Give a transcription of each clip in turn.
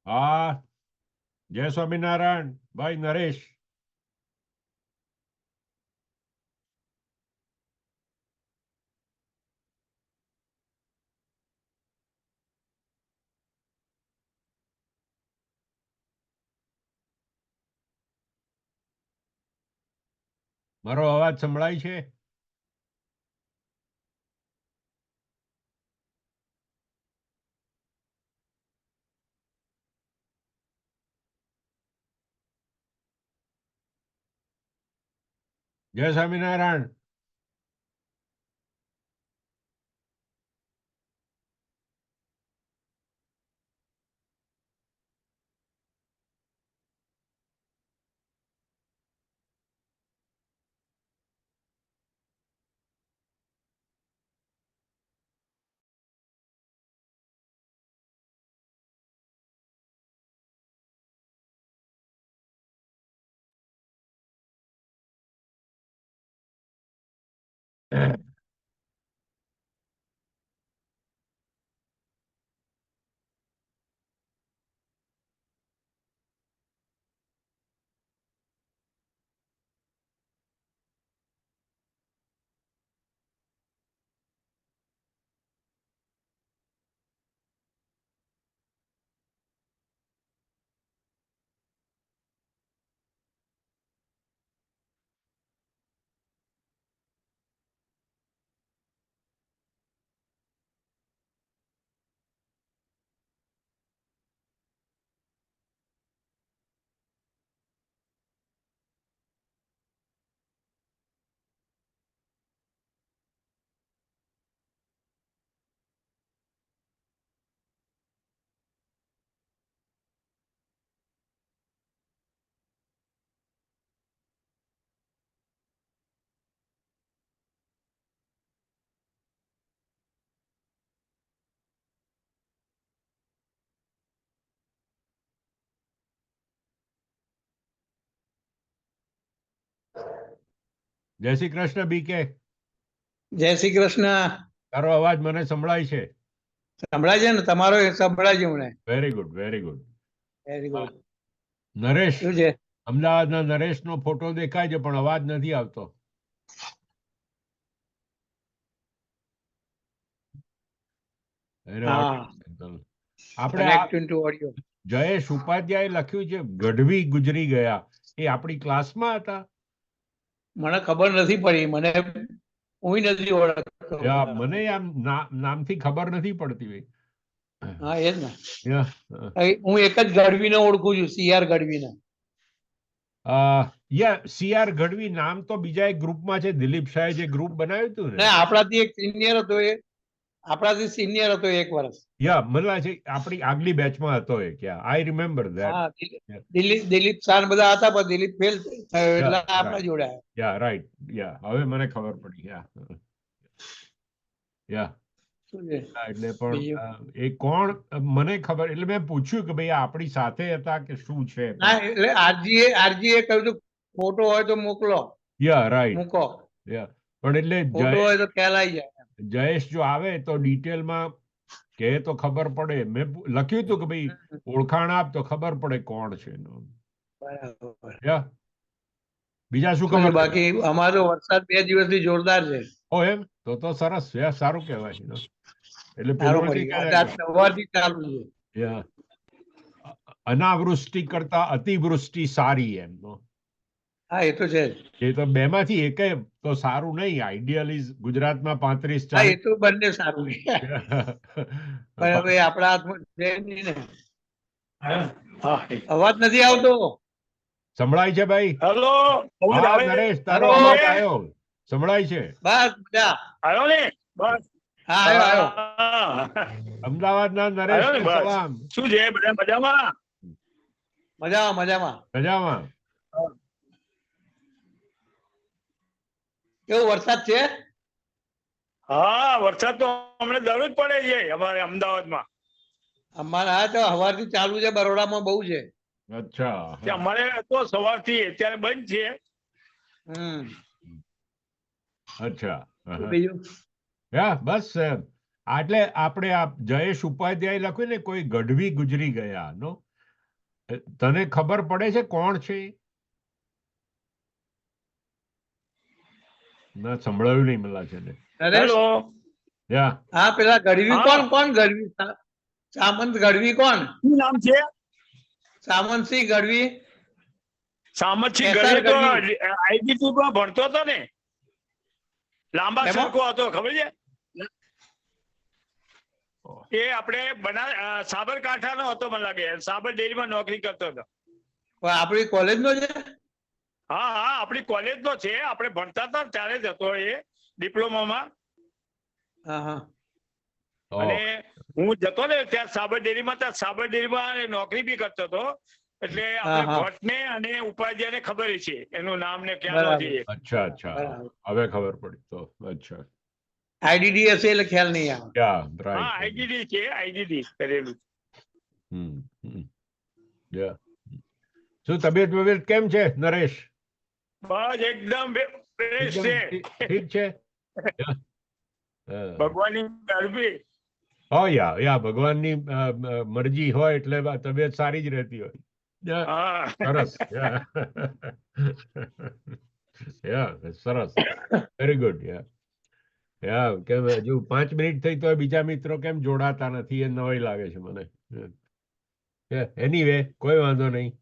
હા, જય સ્વામિનારાયણ ભાઈ નરેશ. મારો અવાજ સંભળાય છે? જય સ્વામિનારાયણ. જય શ્રી કૃષ્ણ બીકે. જય શ્રી કૃષ્ણ. તારો અવાજ મને સંભળાય છે. સંભળાય છે ને? તમારો સંભળાય છે મને. Very good, very good. Very good. Naresh, શું છે? અમદાવાદના નરેશનો ફોટો દેખાય છે પણ અવાજ નથી આવતો. આપણે જયેશ ઉપાધ્યાય લખ્યું છે ગઢવી ગુજરી ગયા, એ આપણી ક્લાસમાં હતા? મને ખબર નથી પડી, મને હું નથી ઓળખતો. મને આમ નામથી ખબર નથી પડતી. હા, એ જ ને. હું એક જ ગઢવીને ઓળખું છું, સીઆર ગઢવીને. સીઆર ગઢવી નામ તો બીજા એક ગ્રુપમાં છે, દિલીપ શાહે જે ગ્રુપ બનાવ્યું હતું ને. આપણાથી એક સિનિયર હતો, એ આપણાથી સિનિયર હતો 1 વર્ષ. મને છે આપણી આગલી બેચમાં હતો એ. I remember that. Dilip Shah બધા હતા, પણ દિલીપ ફેલ થયો એટલે આપણા જોડે આવ્યો. રાઈટ. હવે મને ખબર પડી. એટલે પણ એ કોણ મને ખબર, એટલે મેં પૂછ્યું કે ભાઈ આપણી સાથે હતા કે શું છે. એટલે આરજીએ કહ્યું હતું ફોટો હોય તો મોકલો. રાઈટ. મૂકો. પણ એટલે ફોટો હોય તો ખ્યાલ આવી જાય. જયેશ જો આવે તો ડિટેલમાં કે તો ખબર પડે. મેં લખ્યું હતું કે ભાઈ ઓળખાણ આપ તો ખબર પડે કોણ છે. બરાબર. બીજા શું ખબર? બાકી અમારો વરસાદ 2 દિવસથી જોરદાર છે. એમ તો સરસ છે, સારું કહેવાય. એટલે સવારથી ચાલુ છે. અનાવૃષ્ટિ કરતા અતિવૃષ્ટિ સારી એમ. હા, એ તો છે. એ તો બેમાંથી એકે તો સારું નહીં. આઈડિયલી ગુજરાતમાં 35-40. હા, એ તો બંને સારું છે. પણ હવે આપણા હાથમાં છે નહીં ને. અવાજ નથી આવતો. સંભળાય છે ભાઈ? હેલો નરેશ, તારો અવાજ આવ્યો, સંભળાય છે. બસ મજા આવ્યો ને? બસ. હા, આવ્યો. અમદાવાદના નરેશ સલામ. શું છે, બધા મજામાં? મજામાં. કેવો વરસાદ છે? હા, વરસાદ તો હમણાં દરરોજ પડે છે અમારે અમદાવાદમાં. અમારે હા તો સવારથી ચાલુ છે, બરોડામાં બહુ છે. અચ્છા. અમારે તો સવારથી અત્યારે બંધ છે. અચ્છા. બીજું બસ એટલે આપણે આ જયેશ ઉપાધ્યાય લખ્યું ને કોઈ ગઢવી ગુજરી ગયા નો, તને ખબર પડે છે કોણ છે? ના, સંભળાયું નહીં મને છે ને. નરેશ હેલો યા હા પેલા ગઢવી હા. કોણ કોણ ગઢવી સામંત ગઢવી કોણ? શું નામ છે? સામંતસિંહ ગઢવી સામતસિંહ SR ગઢવી તો ગઢવી. આઈડીટી માં ભણતો હતો ને, લાંબા એમાં? સરખો હતો, ખબર છે? એ આપણે સાબરકાંઠાનો હતો મને લાગે, સાબર ડેરીમાં નોકરી કરતો હતો. પણ આપણી કોલેજ નો છે. હા હા, આપણી કોલેજ નો છે, આપણે ભણતા હતા ને ત્યારે જ હતો એ, ડિપ્લોમામાં. હા હા અને હું જતો ને ત્યાં સાબર ડેરીમાં, ત્યાં સાબર ડેરીમાં નોકરી બી કરતો હતો. એટલે આપણે હા. ભટ્ટને અને ઉપાધ્યાયને ખબર છે એનું નામ ને ક્યાંનો છે બરાબર એ. અચ્છા અચ્છા, બરાબર. હવે ખબર પડી તો. અચ્છા, આઈડીડી હશે એટલે ખ્યાલ નહીં આવે. યા હા, રાઈટ. આઈડીડી છે, આઈડીડી કરેલું. યા શું તબિયત વબિયત કેમ છે નરેશ? બસ એકદમ ફ્રેશ એકદમ છે. ઠીક છે? યા. ભગવાનની ગરબી. યા ભગવાનની મરજી હોય એટલે તબિયત સારી જ રહેતી હોય. હા. સરસ. સરસ, વેરી ગુડ. કેમ હજુ 5 મિનિટ થઈ તો બીજા મિત્રો કેમ જોડાતા નથી એ નવાઈ લાગે છે મને. એનીવે કોઈ વાંધો નહીં.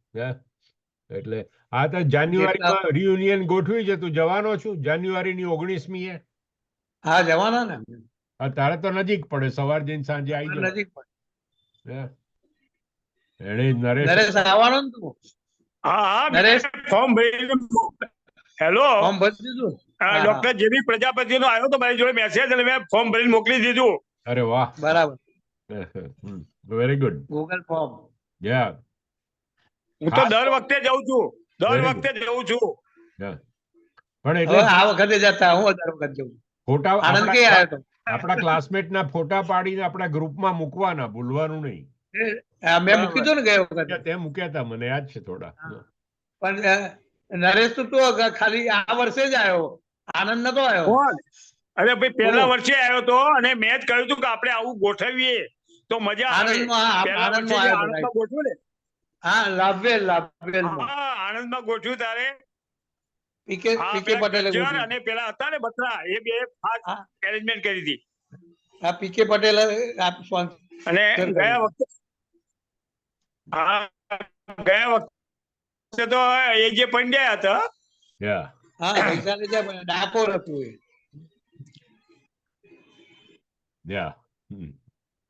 એટલે આ તો જાન્યુઆરીમાં રિયુનિયન ગોઠવ્યું છે. તું જવાનો છું જાન્યુઆરીની 19મી? હા જવાના ને. તારે તો નજીક પડે, સવાર જઈને સાંજે આવી જવાનું. નજીક પડે. એને નરેશ નરેશ આવવાનો ને તું? હા હા, નરેશ ફોર્મ ભરી. હેલો, ફોર્મ ભરી દીધું? હા, ડોક્ટર જેબી પ્રજાપતિ નો આવ્યો તો મારી જોડે મેસેજ, અને મેં ફોર્મ ભરીને મોકલી દીધું. અરે વાહ, બરાબર. Very good. Google form. યા હું તો દર વખતે જઉં છું, દર Very વખતે જઉં છું. પણ હવે એટલે આ વખતે જતા હું દર વખત જઉં. ફોટા આનંદ કે આવ્યો તો આપણા ક્લાસમેટ ના ફોટા પાડીને આપણા ગ્રુપમાં મૂકવાના, ભૂલવાનું નહીં. મેં મૂકી દઉં ને ગયા વખતે. તે મૂક્યા હતા, મને યાદ છે થોડા. પણ નરેશ તો ખાલી આ વર્ષે જ આવ્યો, આનંદ નતો આવ્યો. કોણ? અરે ભાઈ, પહેલા વર્ષે આવ્યો તો, અને મેં જ કહ્યું હતું કે આપણે આવું ગોઠવીએ તો મજા આવે. પહેલા વર્ષે જે આણંદમાં ગોઠવ્યું ને, હા લાભવેલમાં. હા, આણંદમાં ગોઠવ્યું તારે. પીકે હા, પટેલે પેલા ગજ્જર ગોઠવ્યું. અને પેલા હતા ને બત્રા, એ બે ખાસ એરેન્જમેન્ટ કરી હતી. આ પીકે પટેલ અને ગયા વખતે, હા, ગયા વખતે તો એ જે પંડ્યા હતા. હા વૈશાલી છે, પણ ડાકોર હતું એ.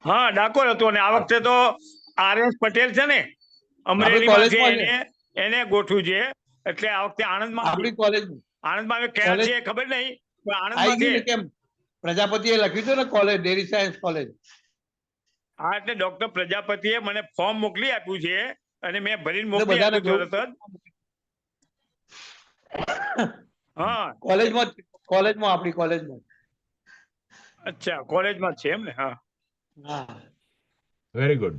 હા, ડાકોર હતું. અને આ વખતે તો RS પટેલ છે ને, અમરેલીમાં છે, એને ગોઠવ્યું છે. એટલે આ વખતે આણંદમાં, આપણી કોલેજ આણંદમાં હવે ક્યાં છે ખબર નહીં, પણ આણંદમાં છે. કેમ પ્રજાપતિએ લખ્યું હતું ને કોલેજ, ડેરી સાયન્સ કોલેજ. હા, એટલે ડોક્ટર પ્રજાપતિએ મને ફોર્મ મોકલી આપ્યું છે, અને મેં ભરીને મોકલી આપ્યું તરત જ. હા, કોલેજમાં આપણી કોલેજમાં. અચ્છા, કોલેજમાં છે એમ ને? હા હા, વેરી ગુડ.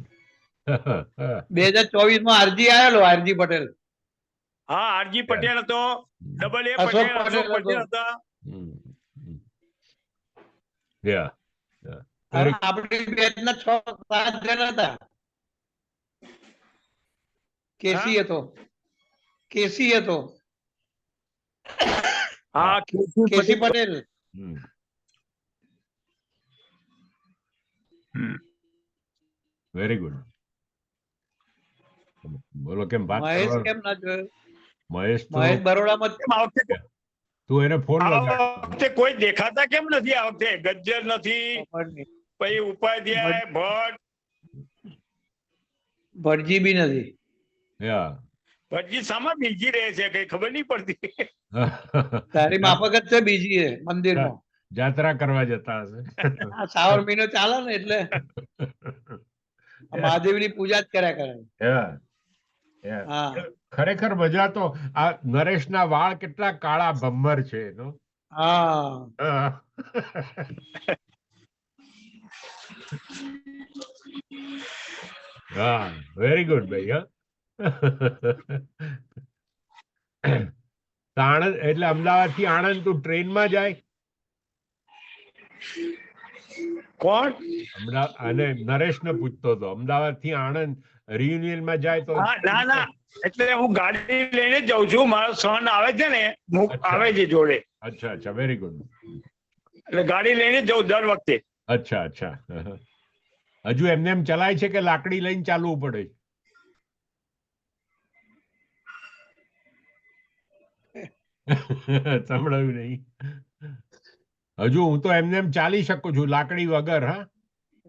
2024માં આરજી આવેલો, આરજી પટેલ. હા, આરજી પટેલ હતો, ડબલ એ અશોક પટેલ, અશોક પટેલ હતા. આપણી બેચના 6-7 જણ હતા. કેસી હતો. હા, કેસી પટેલ. Very good. બોલો, કેમ વાત મહેશ કરવાનો? કેમ ના જોયો? મહેશ બરોડામાં. તું એને ફોન આ લગાડ. વખતે કોઈ દેખાતા કેમ નથી? આ વખતે ગજ્જર નથી, પછી ઉપાધ્યાય, ભટજી બી નથી. ભટજી સામાં બીજી રહે છે, કઈ ખબર નહીં પડતી. તારી માફક જ છે, બીજી છે મંદિરમાં. જાત્રા કરવા જતા હશે. શ્રાવણ મહિનો ચાલે ને એટલે મહાદેવની પૂજા જ કર્યા કરે. ખરેખર મજા તો આ નરેશના વાળ કેટલા કાળા ભમ્મર છે. હા, વેરી ગુડ ભાઈ. આણંદ એટલે અમદાવાદ થી આણંદ તું ટ્રેનમાં જાય? કોણ? અમદાવાદ અને નરેશને પૂછતો હતો, અમદાવાદ થી આણંદ reunion માં જાય તો હા, ના એટલે હું ગાડી લઈને જ જાઉં છું. મારો સન આવે છે ને, અચ્છા. આવે છે જોડે, અચ્છા વેરી ગુડ. એટલે ગાડી લઈને જ જાઉં દર વખતે. અચ્છા. હજુ એમને એમ ચલાય છે કે લાકડી લઈને ચાલવું પડે? સંભળાયું નહીં. હજુ હું તો એમને એમ ચાલી શકું છું લાકડી વગર. હા,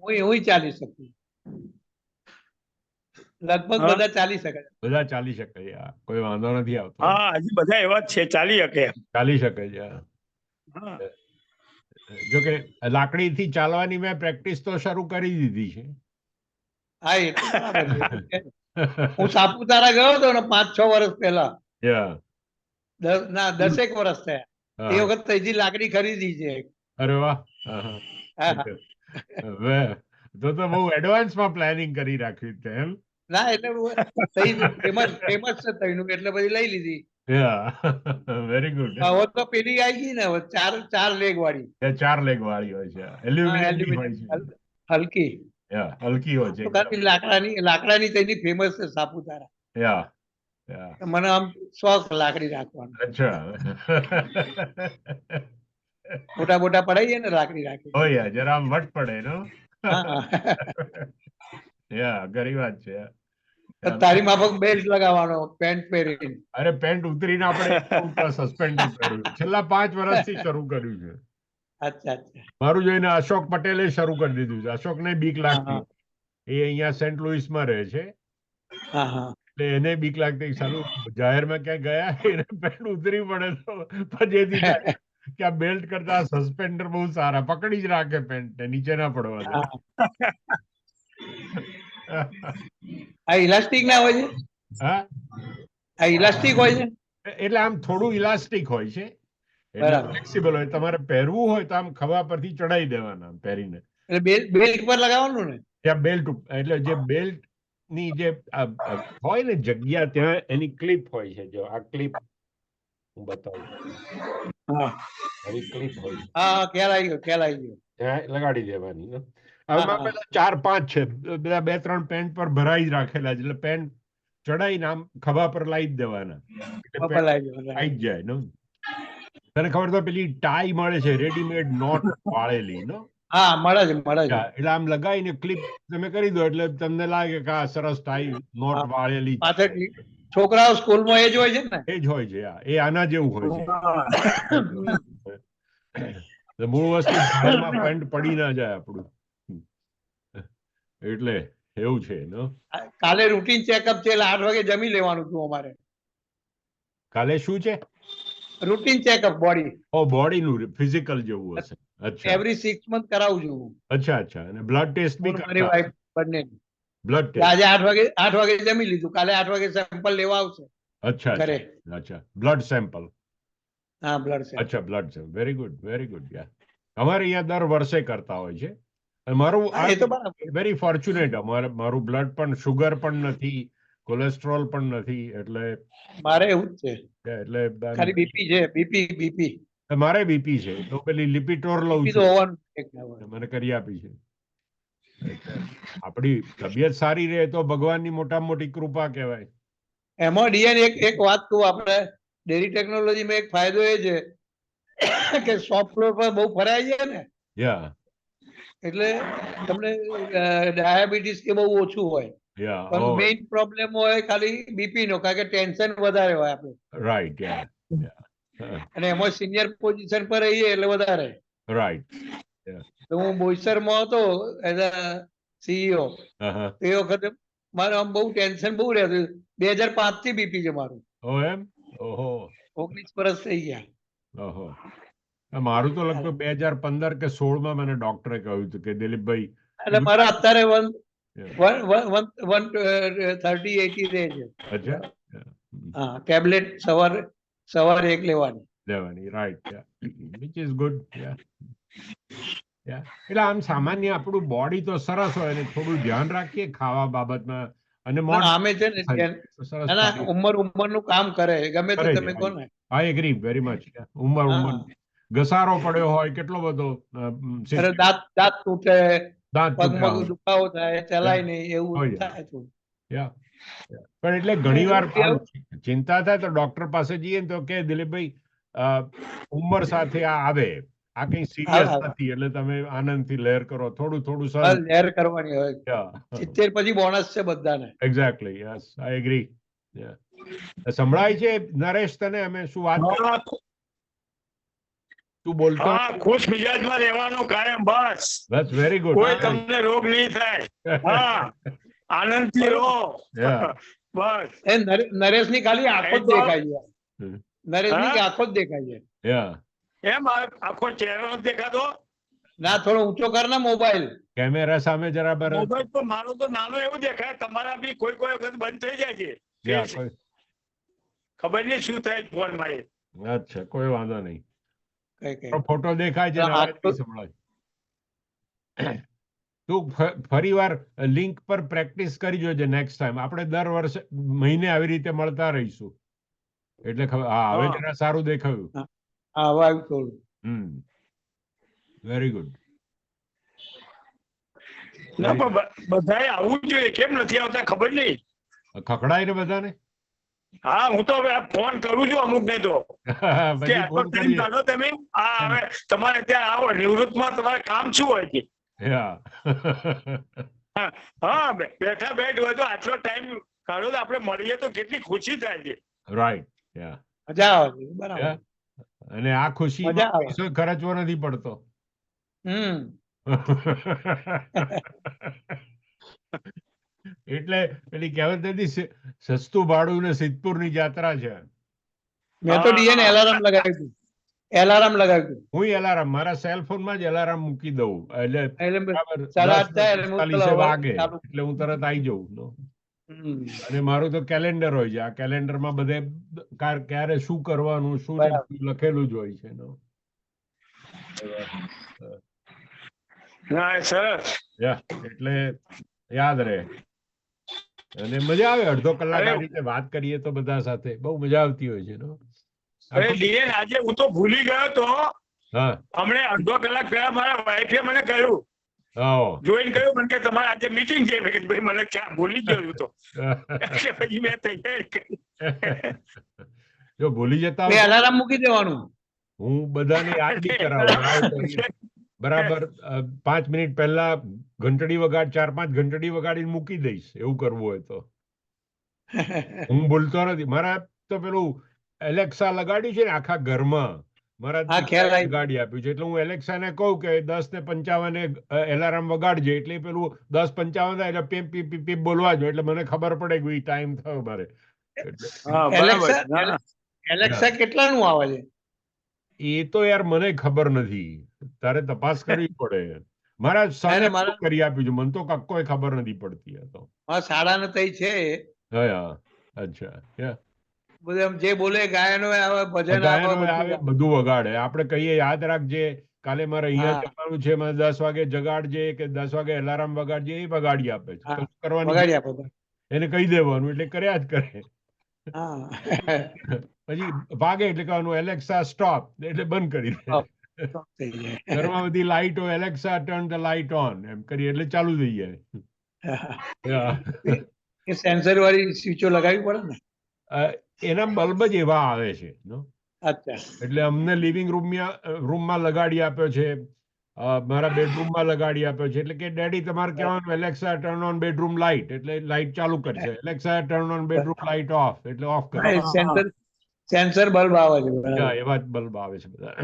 હું ચાલી શકું, લગભગ બધા ચાલી શકે. બધા ચાલી શકે છે, કોઈ વાંધો નથી આવતો. હા, હજી બધા એવા જ છે, ચાલી શકે. ચાલી શકે છે. હા. જો કે લાકડી થી ચાલવાની મેં પ્રેક્ટિસ તો શરૂ કરી દીધી છે. હા, એ તો બરાબર છે. હું સાપુતારા ગયો હતો ને 5-6 વર્ષ પહેલા, ના 10 વર્ષ થયા. એ વખત હજી લાકડી ખરીદી છે. અરે વાહ. તો બહુ એડવાન્સ માં પ્લાનિંગ કરી રાખ્યું છે એમ. ના એટલે ફેમસ છે તઈનું, એટલે બધી લઈ લીધી. Very good. હવે તો પેલી આવી ગઈ ને, હવે 4 લેગ વાળી. 4 લેગ વાળી હોય છે, એલ્યુમિનિયમ હોય છે, હલકી હલકી હોય છે. લાકડાની તેની ફેમસ છે સાપુતારા. મને આમ શોખ લાકડી રાખવાનો. અચ્છા. મોટા પડાઈએ ને લાકડી રાખી. ઓ યાર, જરા આમ વટ પડે નો. ઘણી વાત છે. તારી માફક બેલ્ટ લગાવવાનો, પેન્ટ પહેરીને. અરે પેન્ટ ઉતરીને આપણે સસ્પેન્ડર પહેર્યું, છેલ્લા 5 વર્ષથી શરૂ કર્યું છે. અચ્છા. મારું જોઈને અશોક પટેલે શરૂ કરી દીધું છે. અશોકને બીક લાગતી, એ અહીંયા સેન્ટ લુઈસ માં રહે છે, એટલે એને બીક લાગતી, સાલું જાહેરમાં ક્યાંક ગયા એને પેન્ટ ઉતરી પડે તો પછી કે આ બેલ્ટ કરતા સસ્પેન્ડર બહુ સારા, પકડી જ રાખે પેન્ટ, નીચે ના પડવા દે. આ ઇલાસ્ટિક ના હોય છે? હા, આ ઇલાસ્ટિક હોય છે, એટલે આમ થોડું ઇલાસ્ટિક હોય છે, એટલે ફ્લેક્સિબલ હોય. તમારે પહેરવું હોય તો આમ ખભા પરથી ચડાવી દેવાના પહેરીને. બેલ્ટ પર લગાવવાનું ને? ત્યાં બેલ્ટ, એટલે જે બેલ્ટ ની જે હોય ને જગ્યા, ત્યાં એની ક્લિપ હોય છે. જો આ ક્લિપ હું બતાવું, આવી ક્લિપ હોય. ખ્યાલ આવી ગયો. ત્યાં લગાડી દેવાની. આમાં પેલા 4-5 છે, બધા 2-3 પેન્ટ પર ભરાઈ જ રાખેલા છે, એટલે પેન્ટ ચડાઈને આમ ખભા પર લાવી જ દેવાના, આવી જ જાય. તને ખબર તો પેલી ટાઈ મળે છે રેડીમેડ, નોટ વાળેલી નો? હા, મળે છે. એટલે આમ લગાવીને ક્લિપ તમે કરી દો એટલે તમને લાગે કે આ સરસ ટાઈ નોટ વાળેલી. છોકરાઓ સ્કૂલમાં એ જ હોય છે ને? એ જ હોય છે. એ આના જેવું હોય છે. મૂળ વસ્તુ પેન્ટ પડી ના જાય આપણું, એટલે એવું છે. કાલે રૂટીન ચેકઅપ છે, એટલે 8 વાગે જમી લેવાનું હતું અમારે. કાલે શું છે? રૂટીન ચેકઅપ બોડી નું ફિઝિકલ જેવું હશે. અચ્છા, એવરી 6 મંથ કરાવું છું. અચ્છા. અને બ્લડ ટેસ્ટ બી મારી વાઈફ બંને. બ્લડ ટેસ્ટ આજે 8 વાગે જમી લીધું, કાલે 8 વાગે સેમ્પલ લેવા આવશે. અચ્છા. Blood sample. હા, બ્લડ સેમ્પલ. અચ્છા, બ્લડ સેમ્પલ. Very good. અમારે અહીંયા દર વર્ષે કરતા હોય છે. મારું વેરી ફોર્ચ્યુનેટ, મારું બ્લડ પણ, શુગર પણ નથી, કોલેસ્ટ્રોલ પણ નથી, એટલે મારે એવું જ છે. એટલે ખાલી બીપી છે. બીપી મારે બીપી છે, તો પેલી લિપિટોર લઉં છું, મને કરી આપી છે. આપણી તબિયત સારી રહે તો ભગવાનની મોટામાં મોટી કૃપા કહેવાય. એમાં ડીએન એક વાત કહું, આપણે ડેરી ટેકનોલોજીમાં એક ફાયદો એ છે કે શોપ ફ્લોર પર બહુ ફરાય છે ને, એટલે તમને ડાયાબિટીસ કે બહુ ઓછું હોય, પણ મેઇન પ્રોબ્લેમ હોય ખાલી બીપી નો, કારણ કે ટેન્શન વધારે હોય આપણે. રાઈટ. અને એમાં સિનિયર પોઝિશન પર રહીએ એટલે વધારે. રાઈટ. તો હું બોઈસરમાં હતો એઝ અ સીઈઓ, એ વખતે મારે આમ બહુ ટેન્શન બહુ રહેતું. 2005 થી બીપી છે મારું. એમ? ઓહો, 19 વર્ષ થઈ ગયા. ઓહો. મારું તો લગભગ 2015 કે 16 માં મને ડોક્ટરે કહ્યું હતું કે દિલીપભાઈ, એટલે મારા અત્યારે 130-80 રહે છે. અચ્છા. હા, ટેબ્લેટ સવારે એક લેવાની. રાઈટ. Which is good. એટલે આમ સામાન્ય આપણું બોડી તો સરસ હોય, અને થોડું ધ્યાન રાખીએ ખાવા બાબતમાં. અને આમે છે ને ઉંમર નું કામ કરે, ગમે તે તમે કહો ને. I agree very much. ઉંમર ઘસારો પડ્યો હોય, કેટલો બધો દાંત તૂટે, દાંત પગમાં દુખાવો થાય, ચલાય નહીં, એવું થાય થોડું. પણ એટલે ઘણીવાર ચિંતા થાય તો ડોક્ટર પાસે જઈએ ને તો કે દિલીપભાઈ ઉંમર સાથે આ આવે, આ કઈ સિરિયસ નથી, એટલે તમે આનંદથી લહેર કરો, થોડું થોડું લહેર કરવાની હોય. 70 પછી બોનસ છે બધાને. Exactly, yes, I agree. સંભળાય છે નરેશ તને અમે શું વાત તું બોલતો? ખુશ મિજાજમાં રહેવાનો કાયમ, બસ. બસ, વેરી ગુડ. કોઈ તમને રોગ નહીં થાય. હા, આનંદથી રહો, બસ. નરેશની ખાલી આંખો જ દેખાય છે. નરેશની આંખો જ દેખાય છે. એમ આખો ચહેરો દેખાતો ના? થોડો ઊંચો કર ને મોબાઈલ, કેમેરા સામે જરા. મોબાઈલ તો મારો તો નાનો એવું દેખાય, તમારા બી કોઈ વખત બંધ થઈ જાય છે. ખબર નહીં શું થાય ફોન માં. અચ્છા, કોઈ વાંધો નહીં. ફોટો દેખાય છે, સંભળાય. તું ફરી વાર લિંક પર પ્રેક્ટિસ કરી જોજે નેક્સ્ટ ટાઈમ. આપણે દર વર્ષે મહિને આવી રીતે મળતા રહીશું, એટલે હવે જરા સારું દેખાયું. Very good. ના, પણ બધાએ આવવું જોઈએ, કેમ નથી આવતા ખબર નહીં. ખકડાય ને બધાને. હા, હું તો હવે ફોન કરું છું અમુક ને તો તમે હવે તમારે ત્યાં આવો, નિવૃત્તમાં તમારે કામ શું હોય છે? હા, બેઠા હોય તો આટલો ટાઈમ કાઢો તો આપણે મળીએ તો કેટલી ખુશી થાય છે. રાઈટ, મજા આવે. બરાબર. અને આ ખુશી પૈસો ખર્ચવો નથી પડતો. એટલે પેલી કહેવત નથી, સસ્તું ભાડું ને સિદ્ધપુર ની જાત્રા છે. મેં તો ડીએન એલાર્મ લગાવ્યું. હું એલાર્મ મારા સેલ ફોન માં જ એલાર્મ મૂકી દઉં, એટલે વાગે એટલે હું તરત આવી જઉં. અને મારું તો કેલેન્ડર હોય છે, આ કેલેન્ડર માં બધે ક્યારે શું કરવાનું, શું લખેલું જ હોય છે. એટલે યાદ રહે અને મજા આવે. અડધો કલાક આ રીતે વાત કરીએ તો બધા સાથે બહુ મજા આવતી હોય છે. આજે હું તો ભૂલી ગયો તો, હમણે અડધો કલાક પહેલા મારા વાઈફે મને કહ્યું, જોઈને કહ્યું મને કે તમારે આજે મીટિંગ છે. ભાઈ મને ક્યાં ભૂલી ગયો તો, એટલે પછી મેં તૈયારી કરી. જો ભૂલી જતા અલાર્મ મૂકી દેવાનું. હું બધાને યાદ બી કરાવું. બરાબર 5 મિનિટ પહેલા ઘંટડી 4-5 ઘંટડી વગાડીને મૂકી દઈશ, એવું કરવું હોય તો. હું ભૂલતો નથી. મારા તો પેલું એલેક્સા લગાડ્યું છે ને આખા ઘરમાં, મારા લગાડી આપ્યું છે. એટલે હું એલેક્સા ને કહું કે 10:55 એલાર્મ વગાડજે, એટલે પેલું 10:55 થાય એટલે પીપ પીપ પીપ બોલવા જો, એટલે મને ખબર પડે કે ટાઈમ થયો મારે. એલેક્સા કેટલાનું આવે છે? એ તો યાર મને ખબર નથી, તારે તપાસ કરવી પડે. મારા સાને કરી આપ્યું છે, મને તો કક્કોય ખબર નથી પડતી. તો 9:30 છે. અચ્છા, જે બોલે ગાયનો આવે, ભજન આવે, બધું વગાડે. આપણે કહીએ યાદ રાખજે, કાલે મારે અહીંયા જવાનું છે, મને 10 વાગે જગાડજે કે 10 વાગે એલાર્મ વગાડજે, એ વગાડી આપે છે. કરવાની એને કહી દેવાનું, એટલે કર્યા જ કરે. પછી વાગે એટલે કહેવાનું એલેક્સા સ્ટોપ, એટલે બંધ કરી દે. ઘરમાં બધી લાઈટ હોય, Alexa turn the light on એમ કરી એટલે ચાલુ થઈ જાય. સેન્સર વાળી સ્વિચો લગાવવી પડે ને. એના બલ્બ જ એવા આવે છે. એટલે અમને લિવિંગ રૂમમાં લગાડી આપ્યો છે, મારા બેડરૂમમાં લગાડી આપ્યો છે. એટલે કે ડેડી તમારે કહેવાનું Alexa turn on bedroom light, એટલે લાઇટ ચાલુ કરશે. Alexa turn on bedroom light of, એટલે ઓફ કરે. સેન્સર બલ્બ આવે છે, એવા જ બલ્બ આવે છે બધા.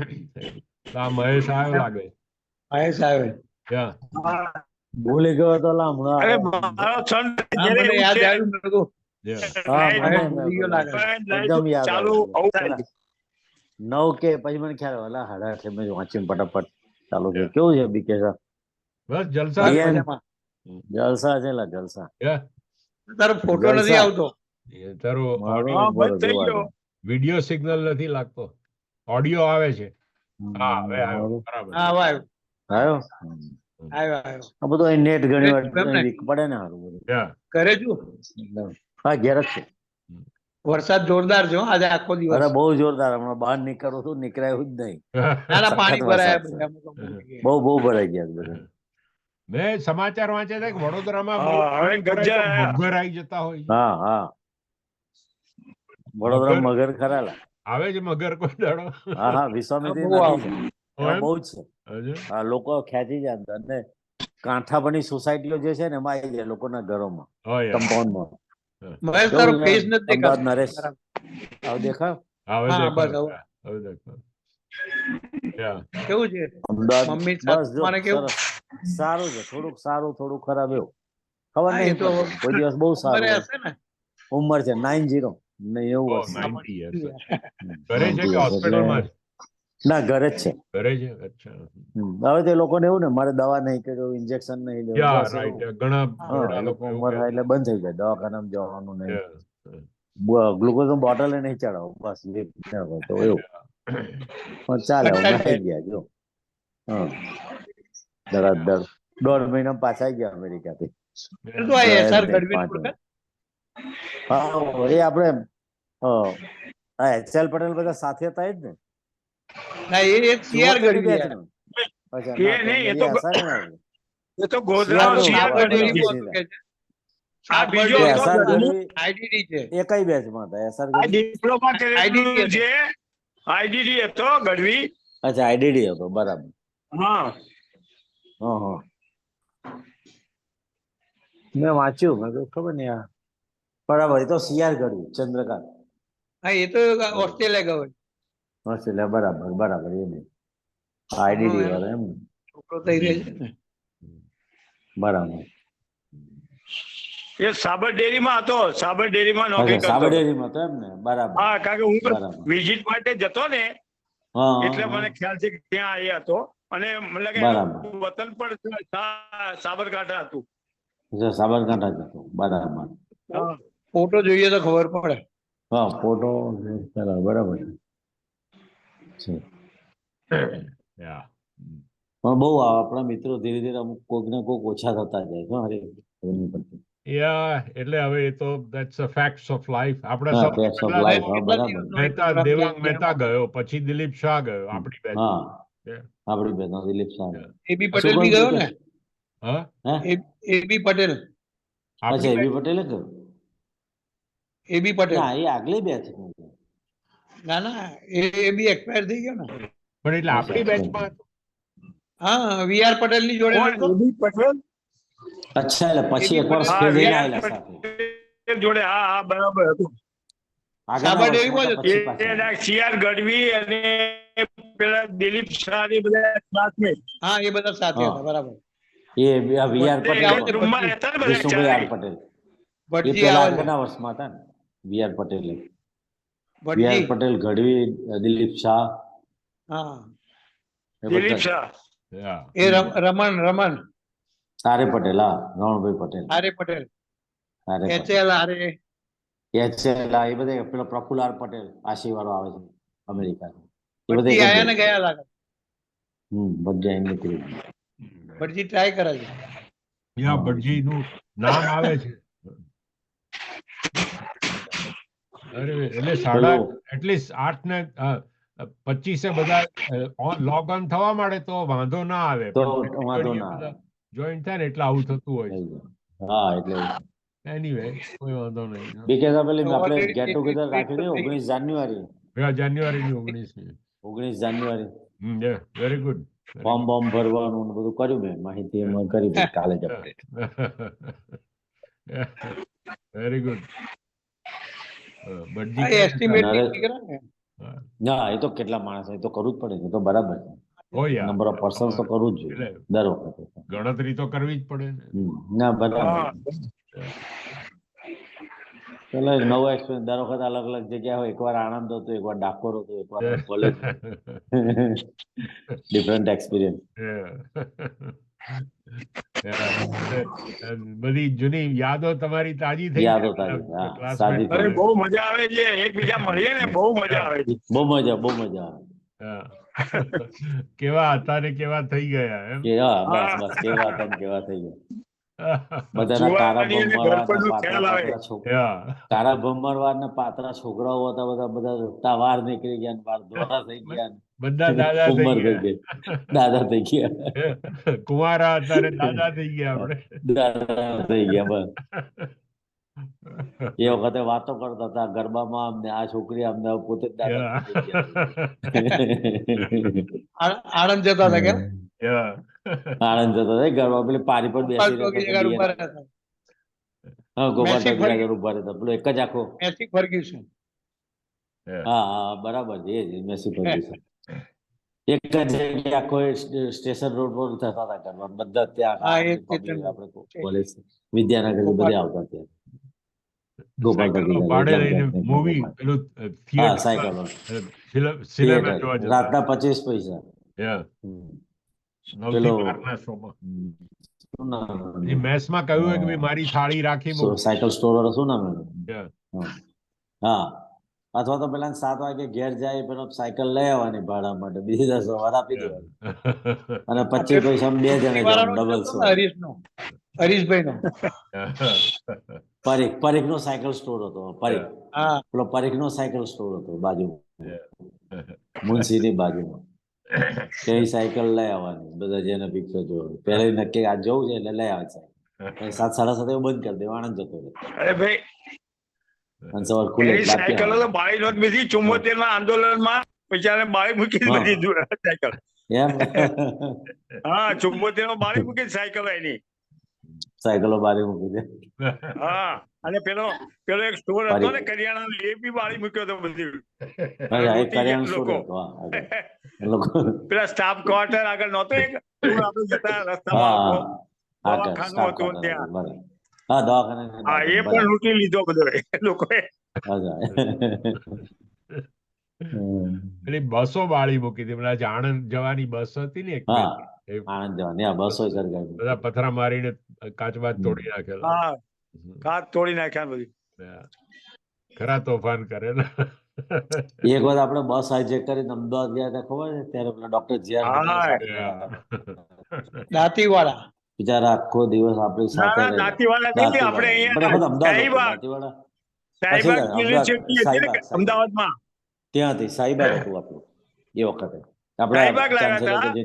મહેશ આવ્યો લાગે. ભૂલી ગયો તો નવ કે પછી મને ખ્યાલ 8:30 મેં વાંચીને ફટાફટ ચાલુ કર્યું. કેવું છે બીકે સાહેબ? બસ જલસા છે, જલસા. તારો ફોટો નથી આવતો, તારો વિડિયો સિગ્નલ નથી લાગતો, ઓડિયો આવે છે. હા, હવે આવ્યો. બરાબર. આવ્યો. આ બધું નેટ ઘણી વાર પડે ને. કરે છું. હા, ઘેર જ છે. વરસાદ જોરદાર છે આજે આખો દિવસ. અરે બહુ જોરદાર, હમણાં બહાર નીકળવું હતું, નીકળાયું જ નહીં. પાણી ભરાયા બહુ ભરાઈ ગયા બધા. મેં સમાચાર વાંચ્યા હતા કે વડોદરામાં મગર આવી જતા હોય. હા હા, વડોદરા મગર ખરા આવે છે મગર કોઈ દાડો. હા હા, વિશ્વામિત્રી બહુ જ છે. હા, લોકો ખેંચી જાય અને કાંઠાપણની સોસાયટીઓ જે છે ને એમાં આવી જાય લોકોના ઘરોમાં, કમ્પાઉન્ડમાં. અમદાવાદ નરેશ આવ દેખાવ કેવું છે અમદાવાદ? બસ જો સારું છે, થોડુંક સારું થોડુંક ખરાબ એવું ખબર નહીં. કોઈ દિવસ બહુ સારું ઉંમર છે 90 નહીં એવું વર્ષ. ના ઘરે જ છે. ઘરે છે. અચ્છા. હવે તે લોકોને એવું ને મારે દવા નહીં કર્યું, ઇન્જેક્શન નહીં લેવું, ઘણા ઉંમર થાય એટલે બંધ થઈ જાય, દવાખાનામાં જવાનું નહીં, ગ્લુકોઝ નું બોટલ નહીં ચડાવો, બસ તો એવું ચાલે. થઈ ગયા જો દર 1.5 મહિના પાછા આવી ગયા અમેરિકાથી. હા, એ આપણે HL પટેલ બધા સાથે હતા જ ને. એકઈ બેચમાં હતા. અચ્છા, આઈડીડી હતો, બરાબર. મેં વાંચ્યું, મેં ખબર નહીં. બરાબર, એ તો CR ગઢવી, ચંદ્રકાંત. એ તો ઓસ્ટ્રેલિયા ગયો. ઓસ્ટ્રેલિયા, બરાબર બરાબર. એ નહીં આઈડીડી વાળો એમ છોકરો થઈ રહ્યો છે ને. બરાબર. એ સાબર ડેરીમાં હતો, સાબર ડેરીમાં નોકરી કરતો. સાબર ડેરીમાં હતો એમ ને, બરાબર. હા, કારણ કે હું વિઝિટ માટે જતો ને એટલે મને ખ્યાલ છે કે ત્યાં આવ્યા હતો. અને મને લાગે વતન પણ સાબરકાંઠા હતું. સાબરકાંઠા જ હતું, બરાબર. ફોટો જોઈએ તો ખબર પડે. હા, ફોટો બરાબર છે. પણ બહુ આપણા મિત્રો ધીરે ધીરે અમુક કોઈક ને કોઈક ઓછા થતા જાય છે. એટલે હવે એ તો that's a facts of life. આપણે દેવાંગ મહેતા ગયો, પછી દિલીપ શાહ ગયો, આપણી બેચ. આપણી બેચ દિલીપ શાહ. એબી પટેલ બી ગયો ને. એબી પટેલ. અચ્છા, એબી પટેલ ગયો. એબી પટેલ એ આગલી બેચ. ના એ બી એક્સપાયર થઈ ગયો ને. પણ એટલે આપણી બેચમાં હા, VR પટેલ ની જોડે પટેલ. અચ્છા, એટલે પછી એક વર્ષ ફેરીને આવેલા સાથે જોડે. હા, બરાબર હતું. સાબર ડેરીમાં જ CR ગઢવી અને પેલા દિલીપ શાહ એ બધા ક્લાસમેટ. હા, એ બધા સાથે હતા, બરાબર. એ VR પટેલ, રૂમમાં રહેતા ને બધા. વિષ્ણુભાઈ પટેલ એ પેલા આગળના વર્ષમાં હતા ને. VR Patel, VR Patel, Gadhvi, Dilip Shah. હા, દિલીપ શાહ. એ રમણ આરે પટેલ. હા, રમણભાઈ પટેલ. આરે પટેલ, HL એ બધા પેલો પ્રફુલ્લ આર પટેલ આશીવાળો આવે છે અમેરિકા. એ બધા આયા ને ગયા લાગે. બધા નીકળી ભટજી ટ્રાય કરે છે. ભટજી નું નામ આવે છે. એટલે એટલીસ્ટ 8 ને 25 બધા લોગ ઓન થવા માંડે તો વાંધો ના આવે. જોઈન થાય ને એટલે આવું થતું હોય. હા, એટલે એનીવે કોઈ વાંધો નહીં. આપણે ગેટ ટુગેધર રાખી દઈએ 19 જાન્યુઆરી. જાન્યુઆરીની 19 જાન્યુઆરી. Very good. ફોર્મ બોમ્બ ભરવાનું બધું કર્યું, મેં માહિતી એમાં કરી કાલે જ અપડેટ. Very good. ના, એ તો કેટલા માણસ એ તો કરવું જ પડે, એ તો બરાબર છે. નંબર ઓફ પર્સન્સ તો કરવું જ જોઈએ દર વખતે. ગણતરી તો કરવી જ પડે ને. ના, બરાબર. પેલો નવો એક્સપિરિયન્સ દર વખત અલગ અલગ જગ્યા હોય. એકવાર આણંદ હતો, એકવાર ડાકોર હતો, એકવાર કોલેજ. Different experience. બધી જૂની યાદો તમારી તાજી થઈ. યાદો તાજી. બહુ મજા આવે છે, એકબીજા મળીએ ને બહુ મજા આવે છે. બહુ મજા આવે. કેવા હતા ને કેવા થઈ ગયા એમ. બસ કેવા હતા ને કેવા થઈ ગયા. બધાના કારા જુવાની અને ભમરવાળા ઘરપણનું પાતળા ખ્યાલ આવે. પાતળા છોકરા, કારા ભમરવાળા ને પાતળા છોકરાઓ હતા, બધા રોટતા વાર નીકળી ગયા, વાર ધોરા થઈ ગયા, બધા દાદા થઈ ઉંમર થઈ ગયા, ગઈ, દાદા થઈ ગયા, કુંવારા હતા ને દાદા થઈ ગયા આપણે. દાદા થઈ ગયા બસ. એ વખતે વાતો કરતા હતા ગરબામાં, અમને આ છોકરી અમને પોતે જ દાદા થઈ ગયા. આણંદ જતા હતા કેમ? આણંદ જતા હતા ગરબા, પેલી પારી પર બેસી રહેતા. હા, ગોપાલ ટોકીઝ ઉભા રહેતા, પેલો એક જ આખો મેસી ફર્ગ્યુસન. હા હા બરાબર છે, એ મેસી ફર્ગ્યુસન. એક જ જગ્યાએ આખો સ્ટેશન રોડ પર થતા હતા ગરબા, બધા ત્યાં આપણે કોલેજ વિદ્યાનગર બધે આવતા ત્યાં. ગોપાલ મૂવી પેલું રાતના 25 પૈસા. મેસમાં કહ્યું કે મારી થાળી રાખી સાયકલ સ્ટોર વાળો શું નામ એનું? હા, અથવા તો પેલા 7 વાગે ઘેર જાય, પેલો સાયકલ લઈ આવવાની ભાડા માટે, બીજી 10 વાર આપી દેવાની, અને 25 પૈસા 2 જણે ડબલ. હરીશભાઈ નો પરીખ નો સાયકલ સ્ટોર હતો, પરીખ. પેલો પરીખ નો સાયકલ સ્ટોર હતો બાજુમાં, મુનસીની બાજુમાં. તે સાયકલ લઈ આવવાની, બધા જેને પિક્ચર જોવાનું પહેલા નક્કી આ જવું છે એટલે લઈ આવે સાયકલ. 7, 7:30 બંધ કરી દે, આણંદ જતો રહે. અરે ભાઈ, અને સવાર ખુલે સાયકલ તો બાળી નોટ બીજી 74 ના આંદોલનમાં બિચારે બાળી મૂકી બધી સાયકલ. હા, 74 માં બાળી મૂકી સાયકલ એની. સાયકલો બારી મૂકી દે. હા, અને પેલો એક સ્ટોર હતો ને કરિયાણાનો, એ બી બાળી મૂક્યો હતો બધી. પેલા સ્ટાફ ક્વાર્ટર આગળ નહોતો એક, આપણે જતા રસ્તામાં દવાખાનું હતું ત્યાં. હા, દવાખાના. હા, એ પણ લૂંટી લીધો બધો લોકોએ. પેલી બસો બાળી મૂકી હતી, પેલા આણંદ જવાની બસ હતી ને એક, આણંદ જવાની બસો બધા પથરા મારીને કાચબાચ તોડી નાખેલા. હા, કાચ તોડી નાખ્યા બધું. ખરા તોફાન કરે ને. એક વાર આપણે બસ હાઈજેક કરીને અમદાવાદ ગયા હતા, ખબર છે? ત્યારે પેલા ડોક્ટર દાંતીવાળા બિચારા આખો દિવસ આપણી સાથે અમદાવાદમાં ત્યાંથી સાઈબાગ હતું આપણું એ વખતે. આપણે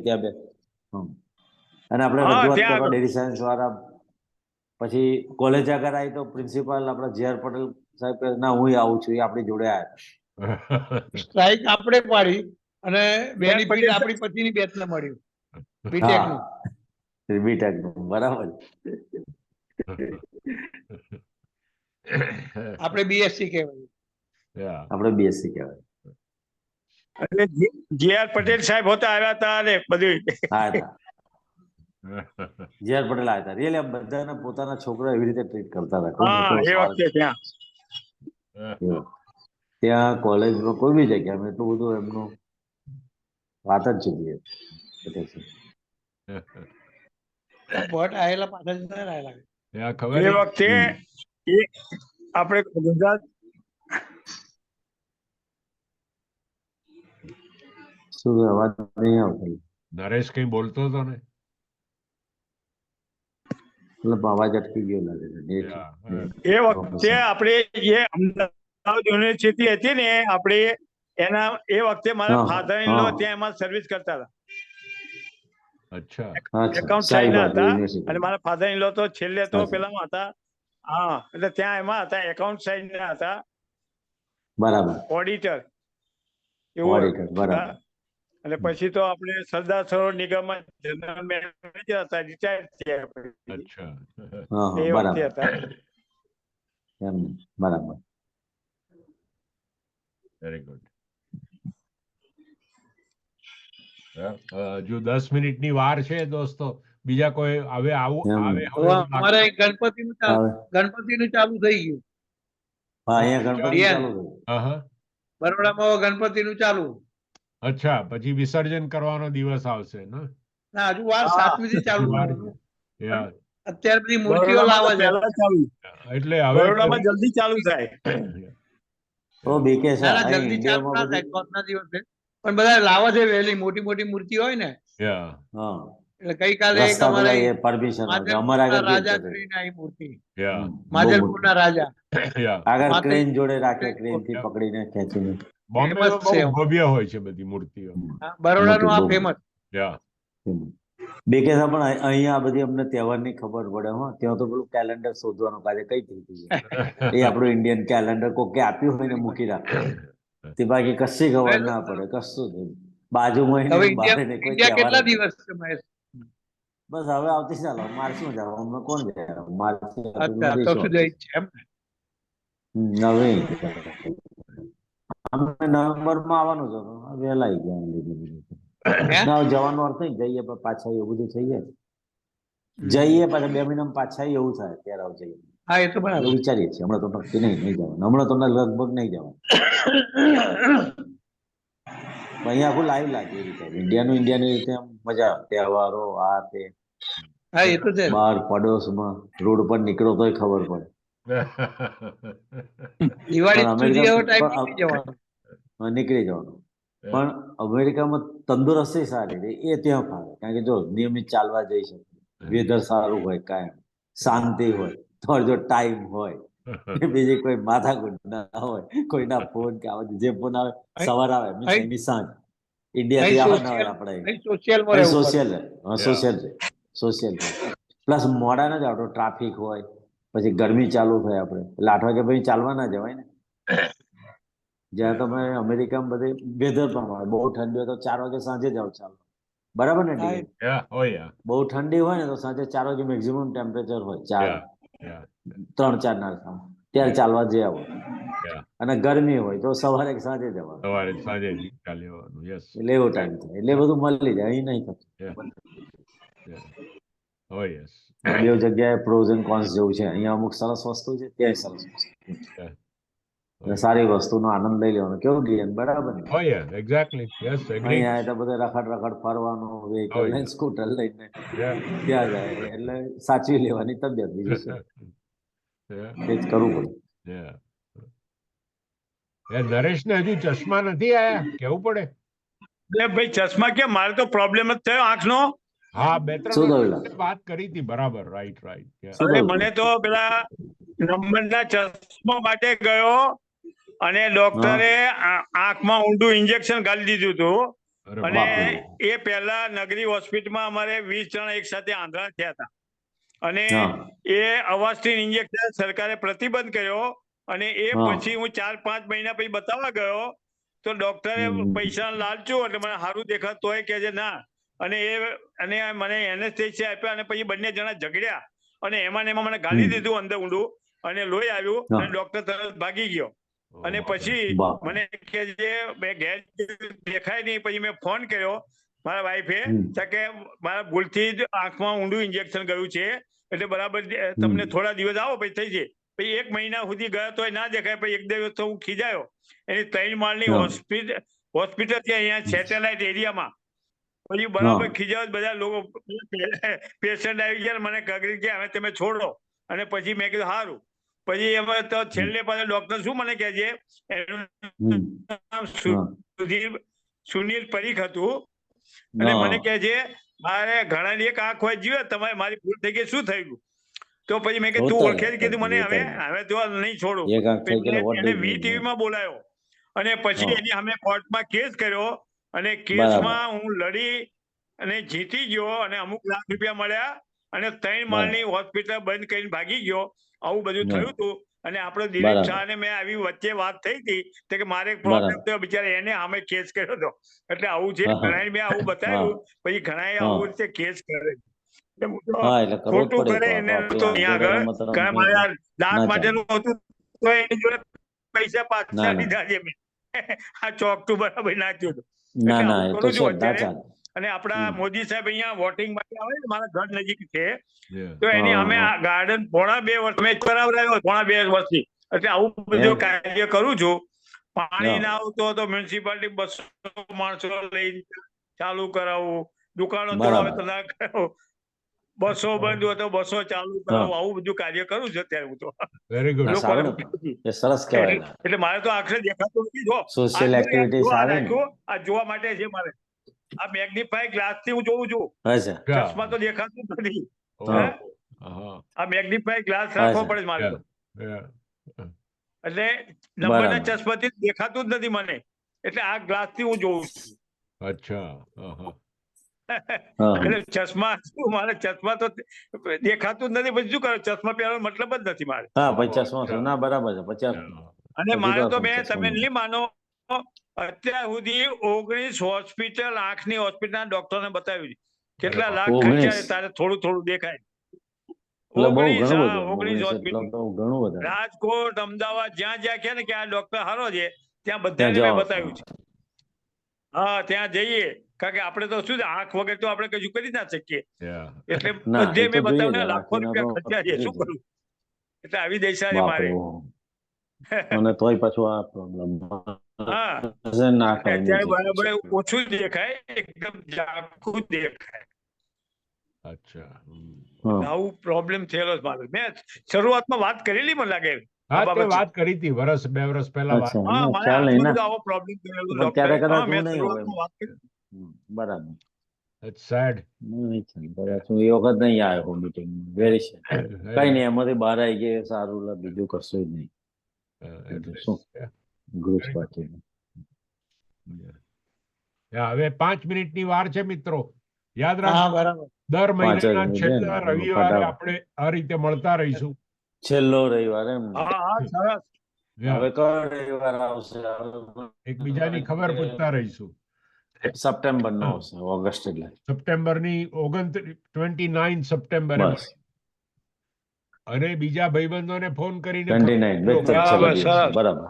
ત્યાં બે અને આપણે રજૂઆત કરવા ડેરી સાયન્સ વાળા. પછી કોલેજ આગળ આવી તો પ્રિન્સિપાલ આપણા જે.આર. પટેલ સાહેબ ના, હું આવું છું, એ આપણી જોડે આવ્યા. સ્ટ્રાઇક આપણે પાડી અને બેનિફિટ આપણી પછીની બેચને મળ્યું, બીટેક નું. બરાબર. આપણે બીએસસી કહેવાય. આપણે બીએસસી કહેવાય. એટલે જે.આર. પટેલ સાહેબ હોતા આવ્યા હતા અને બધું જે.આર. પટેલ આવ્યા હતા. રિયલી બધાને પોતાના છોકરા એવી રીતે ટ્રીટ કરતા હતા. એ વખતે ત્યાં કોલેજમાં કોઈ બી જગ્યામાં એટલું બધું એમનું વાત જ જુદી હતી. ભટ્ટ આયેલા પાછા જતા રહેલા. એ વખતે આપણે ગુજરાત શું અવાજ નહીં આવતો? નરેશ કઈ બોલતો હતો ને, અવાજ અટકી ગયો લાગે છે. એ વખતે આપણે જે અમદાવાદ યુનિવર્સિટી હતી ને, આપણે એના એ વખતે મારા ફાધર ઇન લો ત્યાં એમાં સર્વિસ કરતા હતા. અચ્છા, એકાઉન્ટ સાઈડ હતા, અને મારા ફાધર ઇન લો તો છેલ્લે તો પેલામાં હતા. હા, એટલે ત્યાં એમાં હતા, એકાઉન્ટ સાઈડ ના હતા. બરાબર. ઓડિટર એવું. અને પછી તો આપણે સરદાર સરોવર નિગમમાં જનરલ મેનેજર હતા, રિટાયર થયા. અચ્છા, એ વખતે હતા. બરાબર. Very good. જો 10 મિનિટની વાર છે દોસ્તો, બીજા કોઈ હવે અમારે ગણપતિનું ચાલુ થઈ ગયું. હા, અહીંયા ગણપતિ ચાલુ થયું. બરોડામાં ગણપતિનું ચાલુ. અચ્છા, પછી વિસર્જન કરવાનો દિવસ આવશે ને? ના, હજુ વાર 7મી થી ચાલુ. અત્યારે બધી મૂર્તિઓ લાવે છે એટલે હવે જલ્દી ચાલુ થાય. જલ્દી ચાલુ ના થાય કોના દિવસે, પણ બધા લાવે છે વહેલી. મોટી મોટી મૂર્તિ હોય ને, એટલે ગઈકાલે એક રસ્તા અમારે બધા પરમિશન અમારા આગળ રાજા કરીને આવી મૂર્તિ, માજલપુરના રાજા આગળ ક્રેન જોડે રાખે, ક્રેન થી પકડીને ખેંચીને. બોમ્બે બહુ ભવ્ય હોય છે બધી મૂર્તિઓ. બરોડાનું આ ફેમસ. બેકેસા પણ અહીંયા બધી અમને તહેવારની ખબર પડે. ત્યાં તો પેલું કેલેન્ડર શોધવાનું કાજે કઈ થઈ ગયું એ આપણું ઇન્ડિયન કેલેન્ડર કોકે આપ્યું હોય ને મૂકી રાખે તે બાકી કશી ખબર ના પડે, કશું જ બાજુમાં કેટલા દિવસ છે મહેશ? બસ હવે આવતી ચાલો માર્ચમાં જાવ. અમને કોણ જાય માર્ચ? હવે નવેમ્બર માં આવવાનું છે, વહેલા ગયા જવાનો અર્થ નહીં, જઈએ પણ પાછા એવું બધું થઈ જાય, જઈએ પાછા 2 મહિનામાં પાછા એવું થાય ત્યારે આવ જઈએ. હા, એ તો બરાબર વિચારીએ છીએ. હમણાં તો નક્કી નહીં જવાનું, હમણાં તમને લગભગ નહીં જવાનું. અહીંયા આખું લાઈવ લાગે એ રીતે ઇન્ડિયાની રીતે મજા આવે. તહેવારો આ તે બહાર પડોશમાં રોડ પર નીકળો તોય ખબર પડે. નીકળી જવાનું. પણ અમેરિકામાં તંદુરસ્તી સારી એ ત્યાં ફાવે, કારણ કે જો નિયમિત ચાલવા જઈ શકે, વેધર સારું હોય, કાયમ શાંતિ હોય, તમારે જો ટાઈમ હોય, બીજી કોઈ માથાકૂટ ના હોય, કોઈના ફોન કે જે ફોન આવે સવાર આવે મીન્સ સાંજ ઇન્ડિયાથી આવવાના હોય આપણે સોશિયલ પ્લસ મોડા ના જાવ તો ટ્રાફિક હોય, પછી ગરમી ચાલુ થાય આપણે એટલે 8 વાગે પછી ચાલવા ના જવાય ને. જ્યાં તમે અમેરિકામાં બધે વેધર પ્રમાણે બહુ ઠંડી હોય તો 4 વાગે સાંજે જાવ ચાલવા, બરાબર ને? બહુ ઠંડી હોય ને તો સાંજે 4 વાગે મેક્સિમમ ટેમ્પરેચર હોય 3-4 ના ત્યારે ચાલવા જઈ આવો. અને ગરમી હોય તો સવારે સાંજે જવાનું, એટલે એવો ટાઈમ થાય, એટલે બધું મળી જાય. અહીં નહીં થતું. બે જગ્યાએ પ્રોઝ એન્ડ કોન્સ જેવું છે. અહીંયા અમુક સરસ વસ્તુ છે, ત્યાં સરસ વસ્તુ, સારી વસ્તુનો આનંદ લઈ લેવાનો. કેવું ડીએન? બરાબર ને? અહીંયા તો બધે રખડ ફરવાનું, વ્હીકલ લઈને સ્કૂટર લઈને ત્યાં જાય એટલે સાચવી લેવાની તબિયત. બીજું શું, એ જ કરવું પડે. નરેશ ને હજુ ચશ્મા નથી આયા, કેવું પડે. ભાઈ ચશ્મા કે મારે તો પ્રોબ્લેમ જ થયો આંખનો. હા, 2-3 વાત કરી હતી. બરાબર, રાઈટ. મને તો પેલા નંબરના ચશ્મા માટે ગયો અને ડોક્ટરે આંખમાં ઊંડું ઇન્જેક્શન ગાલી દીધું હતું. અને એ પહેલા નગરી હોસ્પિટલમાં અમારે 20 જણા એક સાથે આંધળા થયા હતા. અને એ અવાજથી ઇન્જેક્શન સરકારે પ્રતિબંધ કર્યો. અને એ પછી હું 4-5 મહિના પછી બતાવવા ગયો તો ડોક્ટરે પૈસા લાલચું એટલે મને સારું દેખાતું હોય કે છે ના. અને મને એનેસ્થેસિયા આપ્યા અને પછી બંને જણા ઝઘડ્યા અને એમાં મને ગાલી દીધું અંદર ઊંડું અને લોહી આવ્યું અને ડોક્ટર તરત ભાગી ગયો. અને પછી મને કે જે મેં ઘેર દેખાય નહીં, પછી મેં ફોન કર્યો મારા વાઈફે કે મારા ભૂલથી જ આંખમાં ઊંડું ઇન્જેક્શન ગયું છે એટલે બરાબર તમને થોડા દિવસ આવો પછી થઈ જાય. પછી 1 મહિના સુધી ગયો તો ના દેખાય. પછી એક દિવસ તો હું ખીજાયો. એની 3 માળની હોસ્પિટલ છે અહીંયા સેટેલાઇટ એરિયામાં. પછી બરાબર ખીજાવ, બધા લોકો પેશન્ટ આવી ગયા, મને કગરી ગયા હવે તમે છોડો. અને પછી મેં કીધું સારું. પછી એમાં તો છેલ્લે પાછા ડોક્ટર શું મને કહે છે, એનું નામ સુનિલ પરીખ હતું. અને મને કહે છે મારે ઘણાની એક આંખ હોય જીવે, તમારે મારી ભૂલ થઈ ગઈ, શું થઈ ગયું? તો પછી મેં કીધું તું ઓળખે જ કીધું મને હવે તો નહીં છોડું. એને VTV માં બોલાયો અને પછી એની અમે કોર્ટમાં કેસ કર્યો. અને કેસમાં હું લડી અને જીતી ગયો અને અમુક લાખ રૂપિયા મળ્યા અને 3 માળની હોસ્પિટલ બંધ કરીને ભાગી ગયો. આવું બધું થયું હતું. અને આપણો દિલીપ શાહ ને મેં આવી વચ્ચે વાત થઈ હતી કે મારે પ્રોબ્લેમ થયો, બિચારા એને અમે કેસ કર્યો હતો. એટલે આવું છે, ઘણા મેં આવું બતાવ્યું. પછી ઘણા આવું રીતે કેસ કરે, ખોટું કરે એને તો અહીંયા આગળ મારા દાંત માટેનું હતું તો એની જોડે પૈસા પાછા લીધા છે મેં. આ ચોકટું બરાબર નાખ્યું હતું. અને આપડા મોદી સાહેબ અહીંયા વોટિંગ માટે આવે ને, મારા ઘર નજીક છે, તો એની અમે આ ગાર્ડન પોણા 2 વર્ષ મેં કરાવડાવ્યો, પોણા 2 વર્ષથી. એટલે આવું બધું કાર્ય કરું છું. પાણી ના આવતો તો મ્યુનિસિપાલિટી 200 માણસો લઈ ચાલુ કરાવવું, દુકાનો ચલાવે તો ના કરાવું, 200 બંધ હોય તો 200 ચાલુ કરાવવું, આવું બધું કાર્ય કરું છું અત્યારે હું તો. વેરી ગુડ, સરસ કહેવાય. એટલે મારે તો આખરે દેખાતું નથી. જો સોશિયલ એક્ટિવિટી સારી, આ જોવા માટે છે મારે. આ મેગ્નિફાઈ ગ્લાસ થી હું જોઉં છું. અચ્છા, ચશ્મા તો દેખાતું જ નથી. હા. આ મેગ્નિફાઈ ગ્લાસ રાખવો પડે છે મારે તો. એટલે નંબરના ચશ્માથી દેખાતું જ નથી મને, એટલે આ ગ્લાસ થી હું જોઉં છું. અચ્છા. એટલે ચશ્મા મારે ચશ્મા તો દેખાતું જ નથી, પછી શું કરે? ચશ્મા પહેરવાનો મતલબ જ નથી મારે. હા, 50 ના બરાબર છે 50. અને મારે તો મેં, તમે નહીં માનો, અત્યાર સુધી 19 હોસ્પિટલ, આંખની હોસ્પિટલ ડોક્ટર ને બતાવ્યું છે. કેટલા લાખ ખર્ચા તારે થોડું થોડું દેખાય. 19 હોસ્પિટલ, રાજકોટ, અમદાવાદ, જ્યાં જ્યાં કે ને કે આ ડોક્ટર સારો છે ત્યાં બધાને મેં બતાવ્યું છે. હા, ત્યાં જઈએ, કારણ કે આપણે તો શું છે, આંખ વગર તો આપણે કશું કરી ના શકીએ. એટલે બધે મેં બતાવ્યું, લાખો રૂપિયા ખર્ચા છે, શું કરું? એટલે આવી દશા છે મારી. અને તોય પાછું આ પ્રોબ્લેમ. હા, અત્યારે બરાબર ઓછું દેખાય, એકદમ ઝાખું દેખાય. અચ્છા. આવું પ્રોબ્લેમ થયેલો છે મારે. મેં શરૂઆતમાં વાત કરેલી, મને લાગે. વાત કરી હતી વર્ષ 2 વર્ષ પહેલા. આવો પ્રોબ્લેમ થયેલો બરાબર. It's sad. એ વખત નહીં આવ્યો મીટિંગ. Very sad. કઈ નહીં, એમાંથી બહાર આવી ગયા, સારું. બીજું કશું જ નહીં. શું ગ્રુપ પાર્ટી. હવે 5 મિનિટની વાર છે મિત્રો, યાદ રાખો. દર મહિનાના છેલ્લા રવિવારે આપણે આ રીતે મળતા રહીશું. છેલ્લો રવિવાર એમ? હવે કયો રવિવાર આવશે? એકબીજાની ખબર પૂછતા રહીશું. સપ્ટેમ્બર નો આવશે, ઓગસ્ટ એટલે સપ્ટેમ્બરની 29 સપ્ટેમ્બર. અને બીજા ભાઈબંધોને ફોન કરીને 29 બરાબર,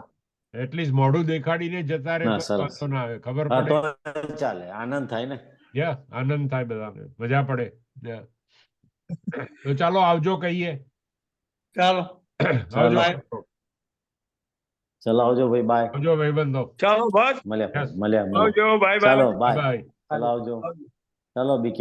એટલીસ્ટ મોઢું દેખાડીને જતા રહે તો ના આવે, ખબર પડે, ચાલે, આનંદ થાય ને. આનંદ થાય, બધાને મજા પડે. તો ચાલો આવજો કહીએ. ચાલો આવજો ભાઈ, બાય. આવજો ભાઈબંધો. ચાલો બસ મળ્યા. આવજો, બાય બાય. ચાલો બાય. ચાલો આવજો. ચાલો બીકે.